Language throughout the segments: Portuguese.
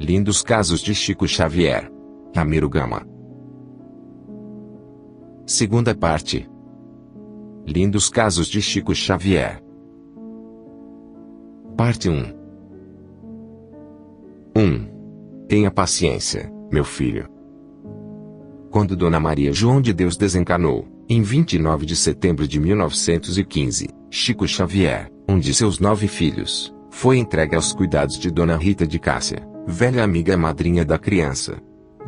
Lindos casos de Chico Xavier. Ramiro Gama. Segunda parte. Lindos casos de Chico Xavier. Parte 1. 1. Tenha paciência, meu filho. Quando Dona Maria João de Deus desencarnou, em 29 de setembro de 1915, Chico Xavier, um de seus 9 filhos, foi entregue aos cuidados de Dona Rita de Cássia, velha amiga e madrinha da criança.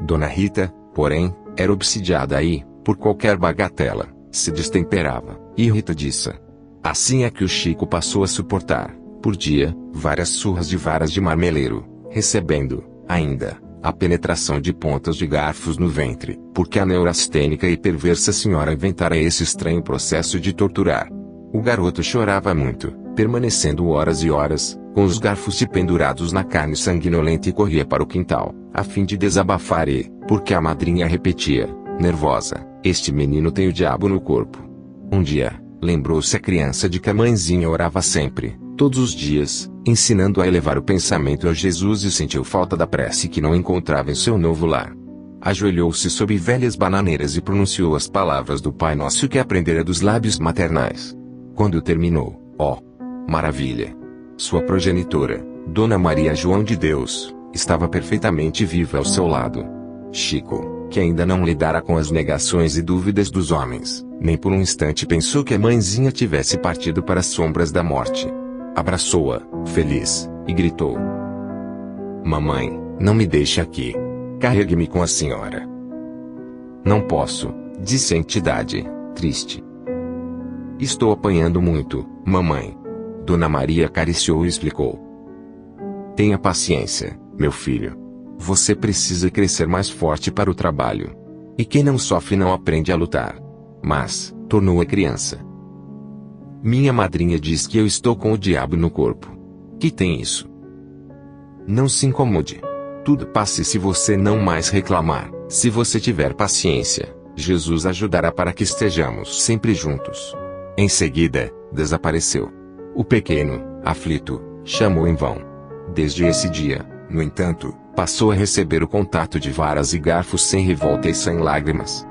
Dona Rita, porém, era obsidiada e, por qualquer bagatela, se destemperava, irritadiça. Assim é que o Chico passou a suportar, por dia, várias surras de varas de marmeleiro, recebendo, ainda, a penetração de pontas de garfos no ventre, porque a neurastênica e perversa senhora inventara esse estranho processo de torturar. O garoto chorava muito, permanecendo horas e horas, com os garfos pendurados na carne sanguinolenta, e corria para o quintal, a fim de desabafar e, porque a madrinha repetia, nervosa, este menino tem o diabo no corpo. Um dia, lembrou-se a criança de que a mãezinha orava sempre, todos os dias, ensinando a elevar o pensamento a Jesus, e sentiu falta da prece que não encontrava em seu novo lar. Ajoelhou-se sob velhas bananeiras e pronunciou as palavras do Pai Nosso que aprendera dos lábios maternais. Quando terminou, ó maravilha! Sua progenitora, Dona Maria João de Deus, estava perfeitamente viva ao seu lado. Chico, que ainda não lidara com as negações e dúvidas dos homens, nem por um instante pensou que a mãezinha tivesse partido para as sombras da morte. Abraçou-a, feliz, e gritou: Mamãe, não me deixe aqui. Carregue-me com a senhora. Não posso, disse a entidade, triste. Estou apanhando muito, mamãe. Dona Maria acariciou e explicou. Tenha paciência, meu filho. Você precisa crescer mais forte para o trabalho. E quem não sofre não aprende a lutar. Mas, tornou a criança. Minha madrinha diz que eu estou com o diabo no corpo. Que tem isso? Não se incomode. Tudo passa se você não mais reclamar. Se você tiver paciência, Jesus ajudará para que estejamos sempre juntos. Em seguida, desapareceu. O pequeno, aflito, chamou em vão. Desde esse dia, no entanto, passou a receber o contato de varas e garfos sem revolta e sem lágrimas.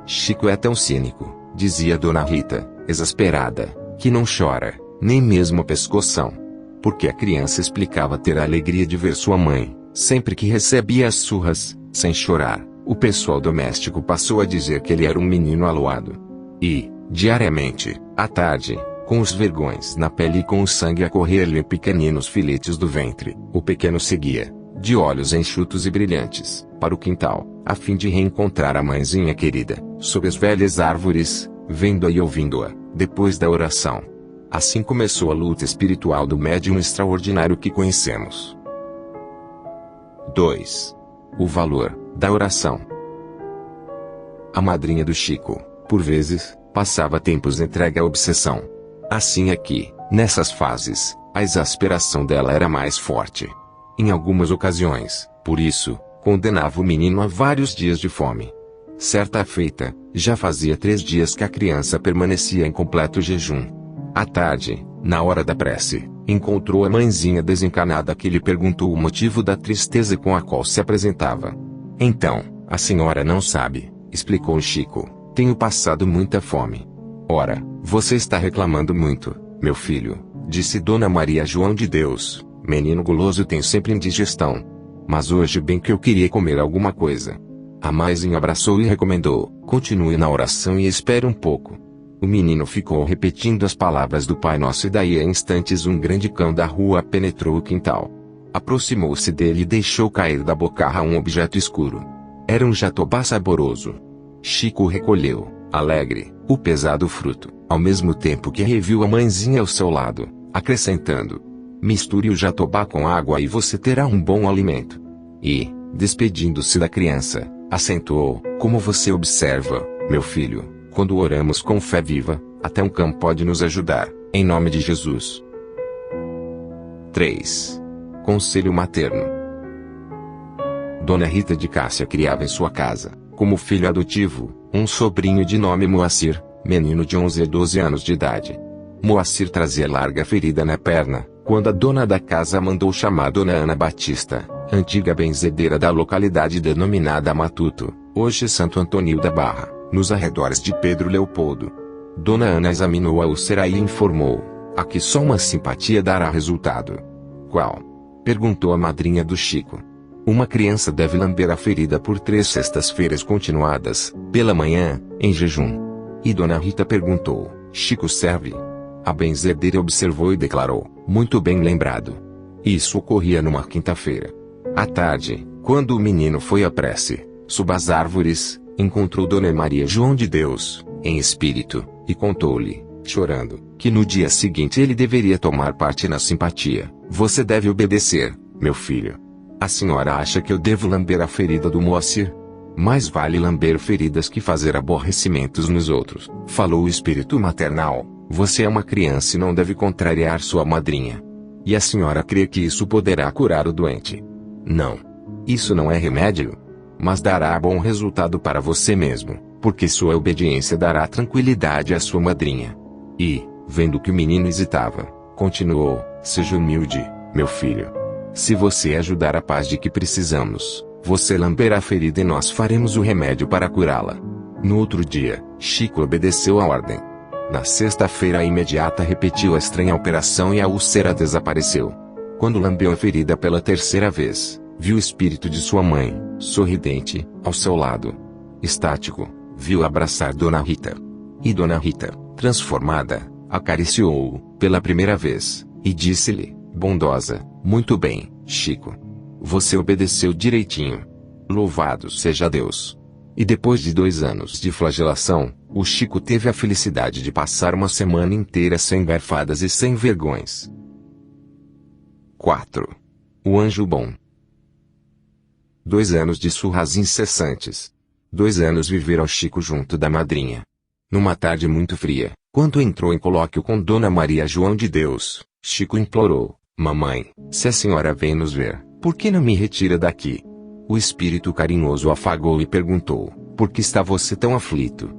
Chico é tão cínico, dizia Dona Rita, exasperada, que não chora, nem mesmo pescoção. Porque a criança explicava ter a alegria de ver sua mãe, sempre que recebia as surras, sem chorar. O pessoal doméstico passou a dizer que ele era um menino aloado. E, diariamente, à tarde, com os vergões na pele e com o sangue a correr-lhe em pequeninos filetes do ventre, o pequeno seguia, de olhos enxutos e brilhantes, para o quintal, a fim de reencontrar a mãezinha querida, sob as velhas árvores, vendo-a e ouvindo-a, depois da oração. Assim começou a luta espiritual do médium extraordinário que conhecemos. 2. O valor da oração. A madrinha do Chico, por vezes, passava tempos entregue à obsessão. Assim é que, nessas fases, a exasperação dela era mais forte. Em algumas ocasiões, por isso, condenava o menino a vários dias de fome. Certa feita, já fazia 3 dias que a criança permanecia em completo jejum. À tarde, na hora da prece, encontrou a mãezinha desencarnada que lhe perguntou o motivo da tristeza com a qual se apresentava. Então, a senhora não sabe, explicou Chico, tenho passado muita fome. Ora, você está reclamando muito, meu filho, disse Dona Maria João de Deus, menino guloso tem sempre indigestão. Mas hoje bem que eu queria comer alguma coisa. A mãezinha abraçou e recomendou, continue na oração e espere um pouco. O menino ficou repetindo as palavras do Pai Nosso e daí a instantes um grande cão da rua penetrou o quintal. Aproximou-se dele e deixou cair da bocarra um objeto escuro. Era um jatobá saboroso. Chico recolheu, alegre, o pesado fruto, ao mesmo tempo que reviu a mãezinha ao seu lado, acrescentando: misture o jatobá com água e você terá um bom alimento. E, despedindo-se da criança, acentuou: como você observa, meu filho, quando oramos com fé viva, até um cão pode nos ajudar, em nome de Jesus. 3. Conselho materno. Dona Rita de Cássia criava em sua casa, como filho adotivo, um sobrinho de nome Moacir, menino de 11 a 12 anos de idade. Moacir trazia larga ferida na perna, quando a dona da casa mandou chamar Dona Ana Batista, antiga benzedeira da localidade denominada Matuto, hoje Santo Antônio da Barra, nos arredores de Pedro Leopoldo. Dona Ana examinou a úlcera e informou: aqui só uma simpatia dará resultado. Qual? Perguntou a madrinha do Chico. Uma criança deve lamber a ferida por 3 sextas-feiras continuadas, pela manhã, em jejum. E Dona Rita perguntou: Chico serve? A benzedeira observou e declarou: muito bem lembrado. Isso ocorria numa quinta-feira. À tarde, quando o menino foi à prece, sob as árvores, encontrou Dona Maria João de Deus, em espírito, e contou-lhe, chorando, que no dia seguinte ele deveria tomar parte na simpatia. Você deve obedecer, meu filho. A senhora acha que eu devo lamber a ferida do Moacir? Mais vale lamber feridas que fazer aborrecimentos nos outros, falou o espírito maternal. Você é uma criança e não deve contrariar sua madrinha. E a senhora crê que isso poderá curar o doente? Não. Isso não é remédio. Mas dará bom resultado para você mesmo, porque sua obediência dará tranquilidade à sua madrinha. E, vendo que o menino hesitava, continuou: seja humilde, meu filho. Se você ajudar a paz de que precisamos, você lamberá a ferida e nós faremos o remédio para curá-la. No outro dia, Chico obedeceu a ordem. Na sexta-feira imediata repetiu a estranha operação e a úlcera desapareceu. Quando lambeu a ferida pela 3ª vez, viu o espírito de sua mãe, sorridente, ao seu lado. Estático, viu abraçar Dona Rita. E Dona Rita, transformada, acariciou-o, pela primeira vez, e disse-lhe, bondosa: muito bem, Chico. Você obedeceu direitinho. Louvado seja Deus. E depois de 2 anos de flagelação, o Chico teve a felicidade de passar uma semana inteira sem garfadas e sem vergões. 4. O Anjo Bom. 2 anos de surras incessantes. 2 anos viveram Chico junto da madrinha. Numa tarde muito fria, quando entrou em colóquio com Dona Maria João de Deus, Chico implorou: mamãe, se a senhora vem nos ver, por que não me retira daqui? O espírito carinhoso afagou e perguntou: por que está você tão aflito?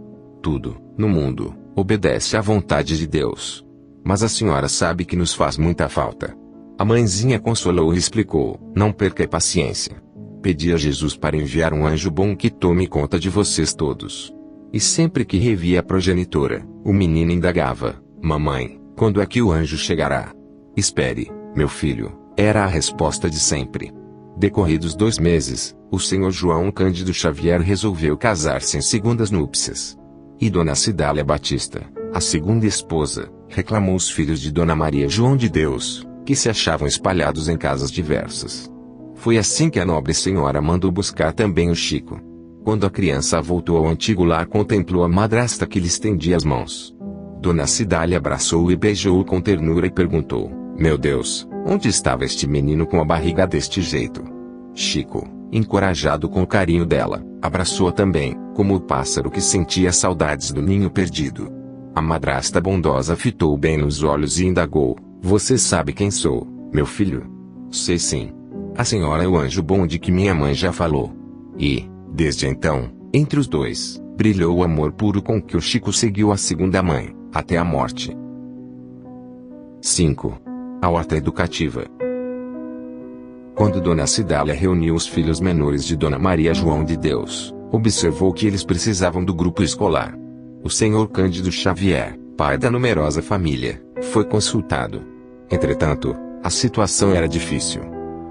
Tudo, no mundo, obedece à vontade de Deus. Mas a senhora sabe que nos faz muita falta. A mãezinha consolou e explicou: não perca a paciência. Pedi a Jesus para enviar um anjo bom que tome conta de vocês todos. E sempre que revia a progenitora, o menino indagava: mamãe, quando é que o anjo chegará? Espere, meu filho, era a resposta de sempre. Decorridos 2 meses, o senhor João Cândido Xavier resolveu casar-se em segundas núpcias. E Dona Cidália Batista, a segunda esposa, reclamou os filhos de Dona Maria João de Deus, que se achavam espalhados em casas diversas. Foi assim que a nobre senhora mandou buscar também o Chico. Quando a criança voltou ao antigo lar, contemplou a madrasta que lhe estendia as mãos. Dona Cidália abraçou-o e beijou-o com ternura e perguntou: meu Deus, onde estava este menino com a barriga deste jeito? Chico, encorajado com o carinho dela, abraçou-a também, como o pássaro que sentia saudades do ninho perdido. A madrasta bondosa fitou-o bem nos olhos e indagou: você sabe quem sou, meu filho? Sei sim. A senhora é o anjo bom de que minha mãe já falou. E, desde então, entre os dois, brilhou o amor puro com que o Chico seguiu a segunda mãe, até a morte. 5. A horta educativa. Quando Dona Cidália reuniu os filhos menores de Dona Maria João de Deus, observou que eles precisavam do grupo escolar. O senhor Cândido Xavier, pai da numerosa família, foi consultado. Entretanto, a situação era difícil.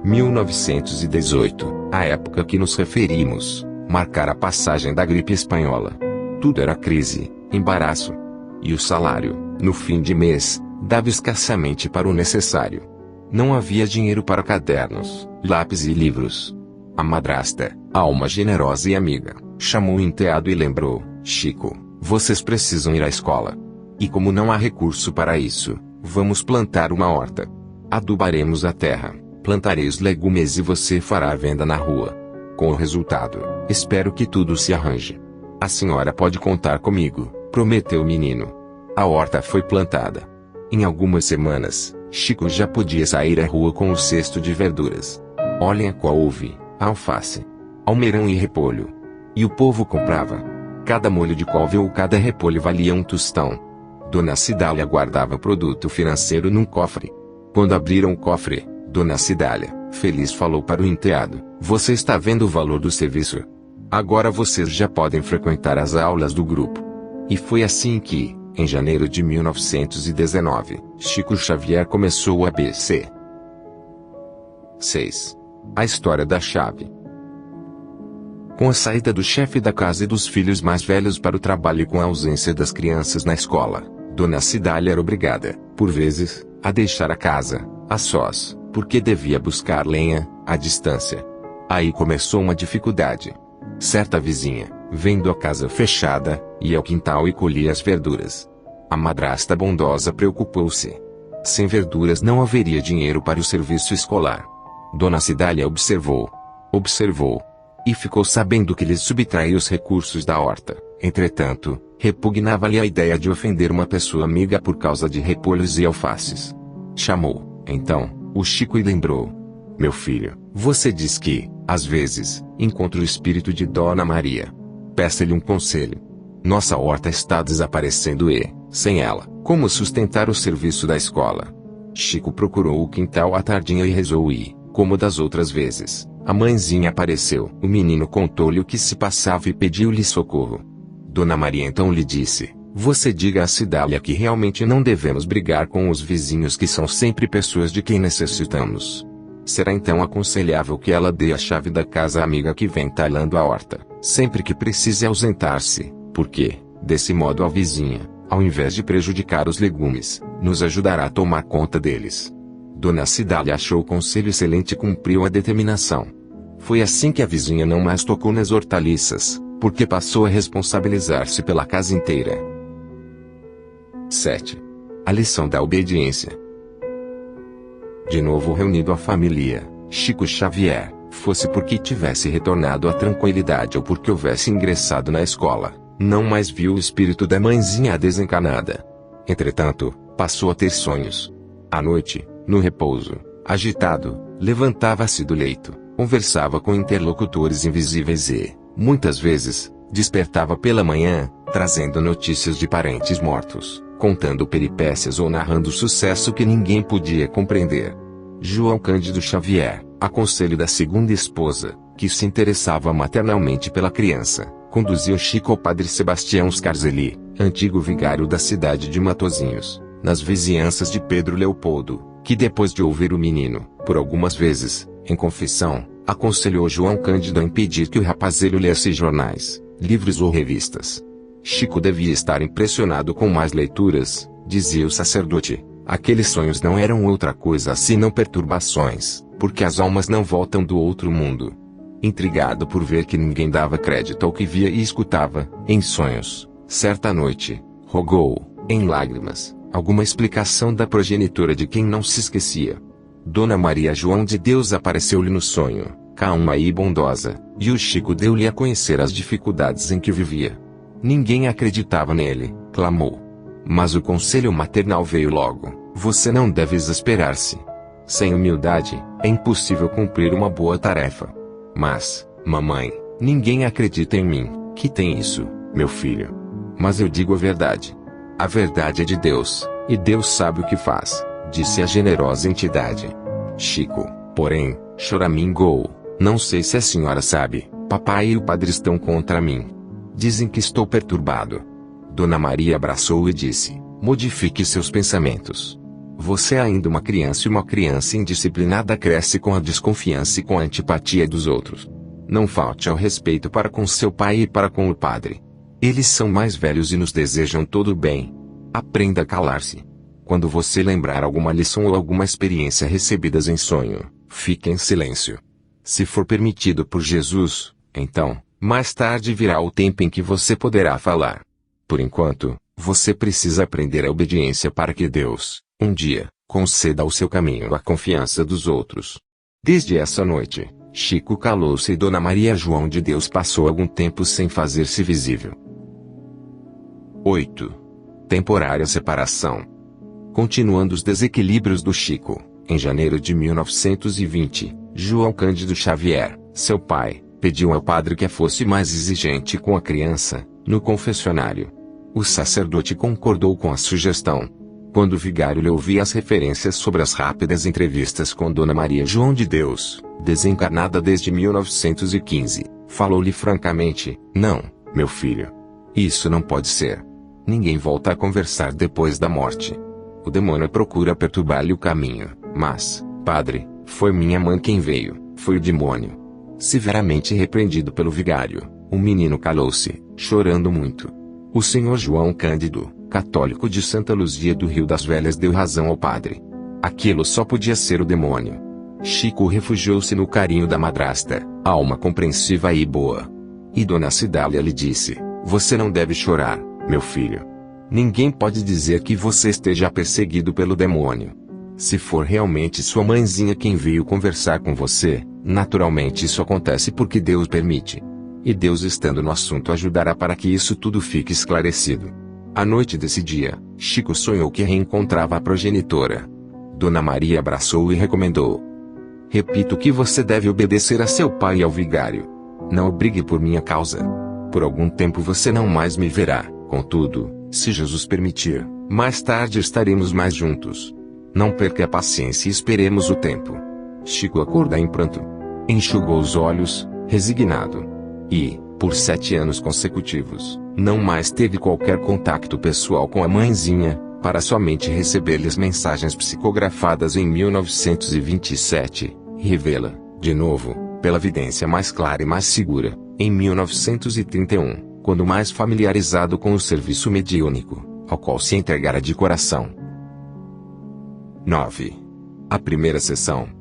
1918, a época a que nos referimos, marcara a passagem da gripe espanhola. Tudo era crise, embaraço. E o salário, no fim de mês, dava escassamente para o necessário. Não havia dinheiro para cadernos, lápis e livros. A madrasta, alma generosa e amiga, chamou o enteado e lembrou: Chico, vocês precisam ir à escola. E como não há recurso para isso, vamos plantar uma horta. Adubaremos a terra, plantarei os legumes e você fará a venda na rua. Com o resultado, espero que tudo se arranje. A senhora pode contar comigo, prometeu o menino. A horta foi plantada. Em algumas semanas, Chico já podia sair à rua com o cesto de verduras. Olhem a couve, a alface, almeirão e repolho. E o povo comprava. Cada molho de couve ou cada repolho valia um tostão. Dona Cidália guardava o produto financeiro num cofre. Quando abriram o cofre, Dona Cidália, Feliz falou para o enteado: "Você está vendo o valor do serviço? Agora vocês já podem frequentar as aulas do grupo." E foi assim que, em janeiro de 1919, Chico Xavier começou o ABC. 6. A história da chave. Com a saída do chefe da casa e dos filhos mais velhos para o trabalho e com a ausência das crianças na escola, Dona Cidália era obrigada, por vezes, a deixar a casa, a sós, porque devia buscar lenha, à distância. Aí começou uma dificuldade. Certa vizinha, vendo a casa fechada, ia ao quintal e colhia as verduras. A madrasta bondosa preocupou-se. Sem verduras não haveria dinheiro para o serviço escolar. Dona Cidália observou. E ficou sabendo que lhes subtraía os recursos da horta. Entretanto, repugnava-lhe a ideia de ofender uma pessoa amiga por causa de repolhos e alfaces. Chamou, então, o Chico e lembrou: "Meu filho, você diz que, às vezes, encontra o espírito de Dona Maria. Peça-lhe um conselho. Nossa horta está desaparecendo e, sem ela, como sustentar o serviço da escola?" Chico procurou o quintal à tardinha e rezou e, como das outras vezes, a mãezinha apareceu. O menino contou-lhe o que se passava e pediu-lhe socorro. Dona Maria então lhe disse: "Você diga a Cidália que realmente não devemos brigar com os vizinhos, que são sempre pessoas de quem necessitamos. Será então aconselhável que ela dê a chave da casa à amiga que vem talhando a horta, sempre que precise ausentar-se, porque, desse modo a vizinha, ao invés de prejudicar os legumes, nos ajudará a tomar conta deles." Dona Cidália achou o conselho excelente e cumpriu a determinação. Foi assim que a vizinha não mais tocou nas hortaliças, porque passou a responsabilizar-se pela casa inteira. 7. A lição da obediência. De novo reunido a família, Chico Xavier, fosse porque tivesse retornado à tranquilidade ou porque houvesse ingressado na escola, não mais viu o espírito da mãezinha desencarnada. Entretanto, passou a ter sonhos. À noite, no repouso, agitado, levantava-se do leito, conversava com interlocutores invisíveis e, muitas vezes, despertava pela manhã, trazendo notícias de parentes mortos, contando peripécias ou narrando sucesso que ninguém podia compreender. João Cândido Xavier, a conselho da segunda esposa, que se interessava maternalmente pela criança, conduziu Chico ao padre Sebastião Scarzeli, antigo vigário da cidade de Matozinhos, nas vizinhanças de Pedro Leopoldo, que depois de ouvir o menino, por algumas vezes, em confissão, aconselhou João Cândido a impedir que o rapazelho lesse jornais, livros ou revistas. Chico devia estar impressionado com mais leituras, dizia o sacerdote. Aqueles sonhos não eram outra coisa senão perturbações, porque as almas não voltam do outro mundo. Intrigado por ver que ninguém dava crédito ao que via e escutava, em sonhos, certa noite, rogou, em lágrimas, alguma explicação da progenitora de quem não se esquecia. Dona Maria João de Deus apareceu-lhe no sonho, calma e bondosa, e o Chico deu-lhe a conhecer as dificuldades em que vivia. Ninguém acreditava nele, clamou. Mas o conselho maternal veio logo: você não deve exasperar-se. Sem humildade, é impossível cumprir uma boa tarefa. Mas, mamãe, ninguém acredita em mim. Que tem isso, meu filho? Mas eu digo a verdade. A verdade é de Deus, e Deus sabe o que faz, disse a generosa entidade. Chico, porém, choramingou. Não sei se a senhora sabe, papai e o padre estão contra mim. Dizem que estou perturbado. Dona Maria abraçou-o e disse: modifique seus pensamentos. Você é ainda uma criança, e uma criança indisciplinada cresce com a desconfiança e com a antipatia dos outros. Não falte ao respeito para com seu pai e para com o padre. Eles são mais velhos e nos desejam todo o bem. Aprenda a calar-se. Quando você lembrar alguma lição ou alguma experiência recebidas em sonho, fique em silêncio. Se for permitido por Jesus, então, mais tarde virá o tempo em que você poderá falar. Por enquanto, você precisa aprender a obediência para que Deus, um dia, conceda ao seu caminho a confiança dos outros. Desde essa noite, Chico calou-se e Dona Maria João de Deus passou algum tempo sem fazer-se visível. 8. Temporária separação. Continuando os desequilíbrios do Chico, em janeiro de 1920, João Cândido Xavier, seu pai, pediu ao padre que fosse mais exigente com a criança, no confessionário. O sacerdote concordou com a sugestão. Quando o vigário lhe ouvia as referências sobre as rápidas entrevistas com Dona Maria João de Deus, desencarnada desde 1915, falou-lhe francamente: "Não, meu filho. Isso não pode ser. Ninguém volta a conversar depois da morte. O demônio procura perturbar-lhe o caminho, mas, padre, foi minha mãe quem veio, foi o demônio." Severamente repreendido pelo vigário, o menino calou-se, chorando muito. O senhor João Cândido, católico de Santa Luzia do Rio das Velhas, deu razão ao padre. Aquilo só podia ser o demônio. Chico refugiou-se no carinho da madrasta, alma compreensiva e boa. E Dona Cidália lhe disse: "Você não deve chorar, meu filho. Ninguém pode dizer que você esteja perseguido pelo demônio. Se for realmente sua mãezinha quem veio conversar com você, naturalmente isso acontece porque Deus permite. E Deus, estando no assunto, ajudará para que isso tudo fique esclarecido." À noite desse dia, Chico sonhou que reencontrava a progenitora. Dona Maria abraçou-o e recomendou: "Repito que você deve obedecer a seu pai e ao vigário. Não o brigue por minha causa. Por algum tempo você não mais me verá, contudo, se Jesus permitir, mais tarde estaremos mais juntos. Não perca a paciência e esperemos o tempo." Chico acordou em pranto. Enxugou os olhos, resignado. E, por 7 anos consecutivos, não mais teve qualquer contato pessoal com a mãezinha, para somente receber-lhes mensagens psicografadas em 1927, e revê-la, de novo, pela vidência mais clara e mais segura, em 1931, quando mais familiarizado com o serviço mediúnico, ao qual se entregara de coração. 9. A primeira sessão.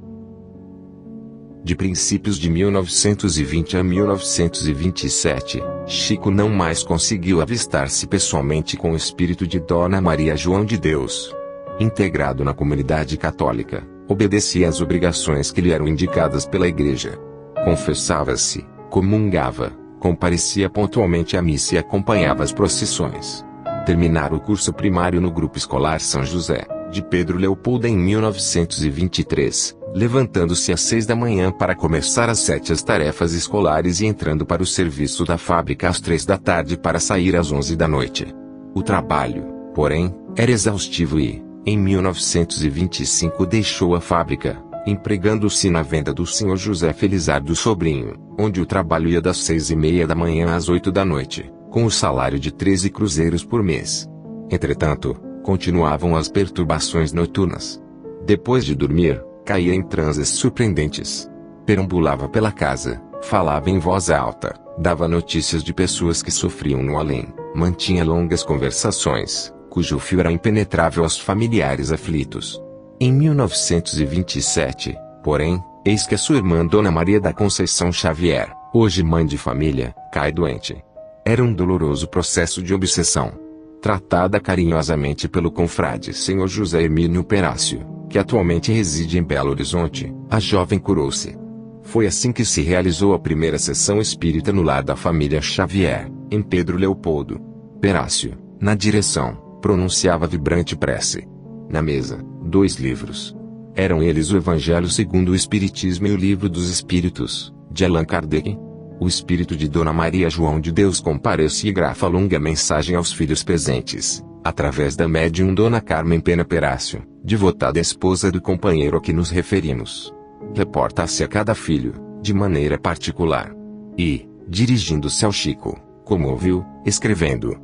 De princípios de 1920 a 1927, Chico não mais conseguiu avistar-se pessoalmente com o espírito de Dona Maria João de Deus. Integrado na comunidade católica, obedecia às obrigações que lhe eram indicadas pela Igreja. Confessava-se, comungava, comparecia pontualmente à missa e acompanhava as procissões. Terminara o curso primário no Grupo Escolar São José, de Pedro Leopoldo em 1923, levantando-se às 6 da manhã para começar às 7 as tarefas escolares e entrando para o serviço da fábrica às 3 da tarde para sair às 11 da noite. O trabalho, porém, era exaustivo e, em 1925 deixou a fábrica, empregando-se na venda do Sr. José Felizardo Sobrinho, onde o trabalho ia das 6:30 da manhã às 8 da noite, com o salário de 13 cruzeiros por mês. Entretanto, continuavam as perturbações noturnas. Depois de dormir, caía em transes surpreendentes. Perambulava pela casa, falava em voz alta, dava notícias de pessoas que sofriam no além, mantinha longas conversações, cujo fio era impenetrável aos familiares aflitos. Em 1927, porém, eis que a sua irmã Dona Maria da Conceição Xavier, hoje mãe de família, cai doente. Era um doloroso processo de obsessão. Tratada carinhosamente pelo confrade Sr. José Hermínio Perácio, que atualmente reside em Belo Horizonte, a jovem curou-se. Foi assim que se realizou a primeira sessão espírita no lar da família Xavier, em Pedro Leopoldo. Perácio, na direção, pronunciava vibrante prece. Na mesa, 2 livros. Eram eles o Evangelho segundo o Espiritismo e o Livro dos Espíritos, de Allan Kardec. O espírito de Dona Maria João de Deus comparece e grafa longa mensagem aos filhos presentes, através da médium Dona Carmen Pena Perácio, devotada esposa do companheiro a que nos referimos. Reporta-se a cada filho, de maneira particular. E, dirigindo-se ao Chico, comoveu, escrevendo: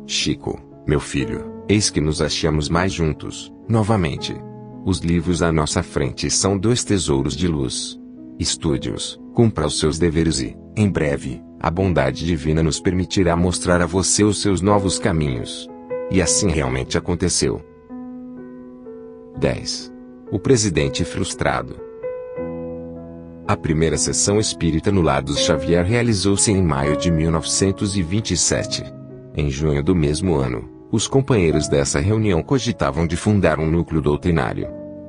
"Chico, meu filho, eis que nos achamos mais juntos, novamente. Os livros à nossa frente são 2 tesouros de luz. Estude-os, cumpra os seus deveres e, em breve, a bondade divina nos permitirá mostrar a você os seus novos caminhos." E assim realmente aconteceu. 10. O presidente frustrado. A primeira sessão espírita no lar dos Xavier realizou-se em maio de 1927. Em junho do mesmo ano, os companheiros dessa reunião cogitavam de fundar um núcleo doutrinário.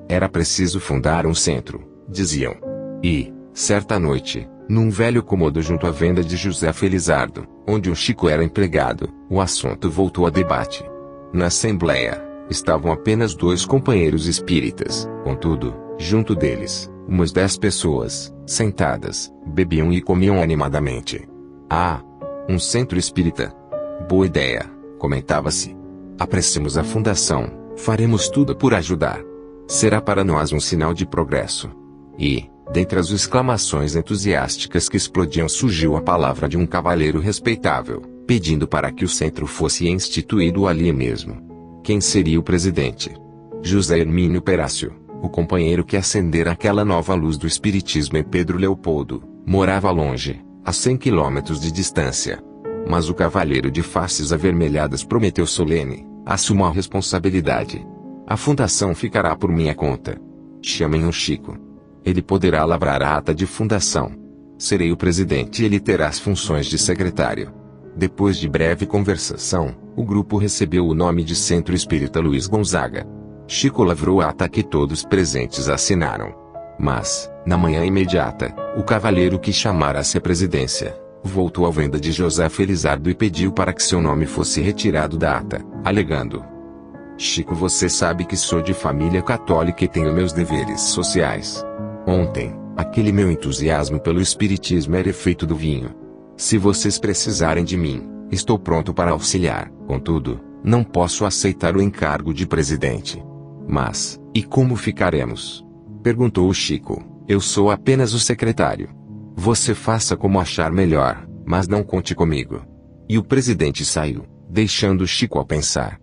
Era preciso fundar um centro, diziam. E, certa noite, num velho cômodo junto à venda de José Felizardo, onde o Chico era empregado, o assunto voltou a debate. Na assembleia, estavam apenas 2 companheiros espíritas, contudo, junto deles, umas 10 pessoas, sentadas, bebiam e comiam animadamente. "Ah, um centro espírita. Boa ideia", comentava-se. "Apressemos a fundação, Faremos tudo por ajudar. Será para nós um sinal de progresso. E, dentre as exclamações entusiásticas que explodiam, surgiu a palavra de um cavalheiro respeitável, pedindo para que o centro fosse instituído ali mesmo. Quem seria o presidente? José Hermínio Perácio, o companheiro que acendera aquela nova luz do espiritismo em Pedro Leopoldo, morava longe, a 100 quilômetros de distância. Mas o cavalheiro de faces avermelhadas prometeu solene: assumo a responsabilidade. A fundação ficará por minha conta. Chamem o Chico. Ele poderá lavrar a ata de fundação. Serei o presidente e ele terá as funções de secretário. Depois de breve conversação, o grupo recebeu o nome de Centro Espírita Luiz Gonzaga. Chico lavrou a ata que todos presentes assinaram. Mas, na manhã imediata, o cavalheiro que chamara-se a presidência voltou à venda de José Felizardo e pediu para que seu nome fosse retirado da ata, alegando: Chico, você sabe que sou de família católica e tenho meus deveres sociais. Ontem, aquele meu entusiasmo pelo espiritismo era efeito do vinho. Se vocês precisarem de mim, estou pronto para auxiliar. Contudo, não posso aceitar o encargo de presidente. Mas, e como ficaremos? Perguntou o Chico. Eu sou apenas o secretário. Você faça como achar melhor, mas não conte comigo. E o presidente saiu, deixando Chico a pensar.